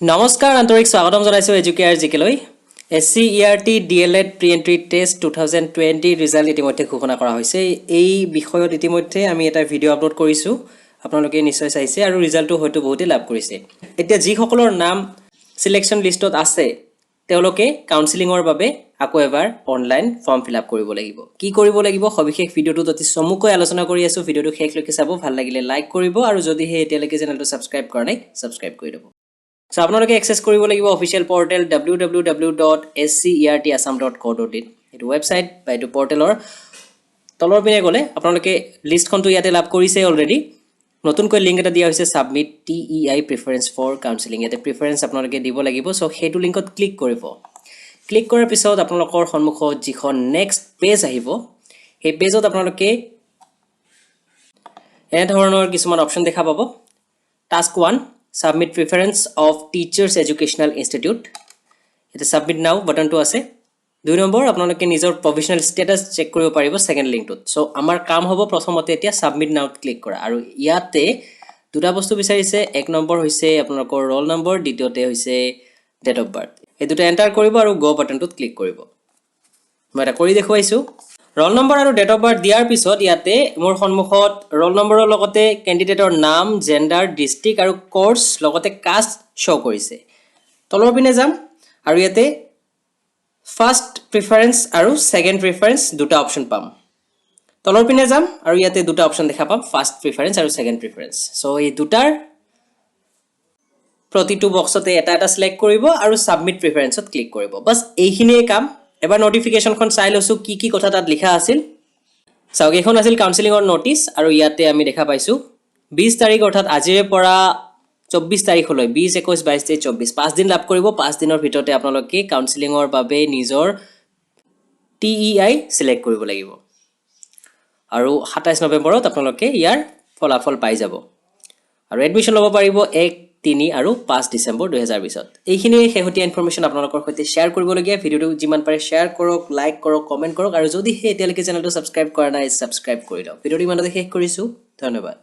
নমস্কাৰ আন্তৰিক স্বাগতম জনাইছো EduCareGK লৈ SCERT DElEd pre-entry test 2020 result ইতিমধ্যে ঘোষণা কৰা হৈছে এই বিষয়ত ইতিমধ্যে আমি এটা ভিডিও আপলোড কৰিছো আপোনালোকে নিশ্চয় চাইছে আৰু ৰিজাল্টটো হয়তো বহুতে লাভ কৰিছে এতিয়া যি সকলৰ নাম সিলেকশন লিষ্টত আছে তেওঁলোকে কাউন্সেলিংৰ বাবে আকৌ এবাৰ অনলাইন ফৰ্ম ফিল আপ কৰিব লাগিব কি কৰিব লাগিব সবিশেষ ভিডিওটো অতি চমুকৈ আলোচনা কৰি আছো ভিডিওটো শেষলৈকে চাব ভাল লাগিলে লাইক কৰিব আৰু যদি হে এতিয়ালৈকে চেনেলটো সাবস্ক্ৰাইব কৰা নাই সাবস্ক্ৰাইব কৰি দিব So আপোনালোকে এক্সেস কৰিব লাগিব অফিশিয়াল পোৰ্টেল www.scertassam.co.in এটো ওয়েবসাইট বা এটো পোৰ্টেলৰ তলৰ পিনে গলে আপোনালোকে লিষ্টখনটো ইয়াতে লাভ কৰিছে অলৰেডি নতুনকৈ লিংক এটা দিয়া হৈছে submit TEI preference for counselling ইয়াতে প্ৰেফাৰেন্স আপোনালোকে দিব লাগিব সো হেতু লিংকত ক্লিক কৰিব ক্লিক কৰাৰ পিছত আপোনালোকৰ সন্মুখত যিখন নেক্সট পেজ আহিব এই পেজত আপোনালোকে এনে ধৰণৰ কিছুমান অপচন দেখা পাব task 1 Submit preference of Teachers Educational Institute. It is submit now button to ase. 2 number আপোনালোকে নিজৰ provisional status চেক কৰিব পাৰিব সেকেন্ড লিংকটোত সো আমাৰ কাম হ'ব প্ৰথমতে এতিয়া submit now ক্লিক কৰা আৰু ইয়াতে দুটা বস্তু বিচাৰিছে এক নম্বৰ হৈছে আপোনালোকৰ roll number দ্বিতীয়তে হৈছে date of birth এই দুটা এন্টাৰ কৰিব আৰু go বাটনটোত ক্লিক কৰিব মই এটা কৰি দেখুৱাইছো roll number আৰু date of birth দিয়াৰ পিছত ইয়াতে মোৰ সন্মুখত roll numberৰ লগতে ক্যান্ডিডেটৰ নাম জেন্ডাৰ ডিস্ট্ৰিক্ট আৰু কোৰ্স লগতে কাষ্ট শো কৰিছে তলৰ পিনে যাম আৰু ইয়াতে ফাৰ্স্ট প্ৰেফাৰেন্স আৰু সেকেন্ড প্ৰেফাৰেন্স দুটা অপচন পাম তলৰ পিনে যাম আৰু ইয়াতে দুটা অপচন দেখা পাম ফাৰ্স্ট প্ৰেফাৰেন্স আৰু সেকেন্ড প্ৰেফাৰেন্স সো এই দুটাৰ প্ৰতিটো বক্সতে এটা এটা সিলেক্ট কৰিব আৰু সাবমিট প্ৰেফাৰেন্সত ক্লিক কৰিব বাস এইখিনিয়ে কাম এবাৰ নোটিফিকেশনখন চাই লৈছো কি কথা তাত লিখা আছিল চাওক এখন আছিল কাউন্সেলিংৰ নোটিস আৰু ইয়াতে আমি দেখা পাইছো 20 তাৰিখ অৰ্থাৎ আজিৰে পৰা 24 তাৰিখলৈ 20 21 22 23 24 5 দিন লাভ কৰিব 5 দিনৰ ভিতৰতে আপোনালোকে কাউন্সেলিংৰ বাবে নিজৰ TEI সিলেক্ট কৰিব লাগিব আৰু 27 নৱেম্বৰত আপোনালোকে ইয়াৰ ফলাফল পাই যাব আৰু এডমিশন লব পাৰিব 1 3 আৰু 5 ডিসেম্বৰ 2020 এইখিনি হেহতিয়া ইনফৰমেশন আপোনালোকৰ সৈতে শেয়াৰ কৰিব লগিয়া ভিডিওটো যিমান পাৰে শেয়াৰ কৰক লাইক কৰক কমেন্ট কৰক আৰু যদি হে এতিয়ালৈকে চেনেলটো সাবস্ক্ৰাইব কৰা নাই সাবস্ক্ৰাইব কৰি লওক ভিডিওটো ইমানতে শেষ কৰিছো ধন্যবাদ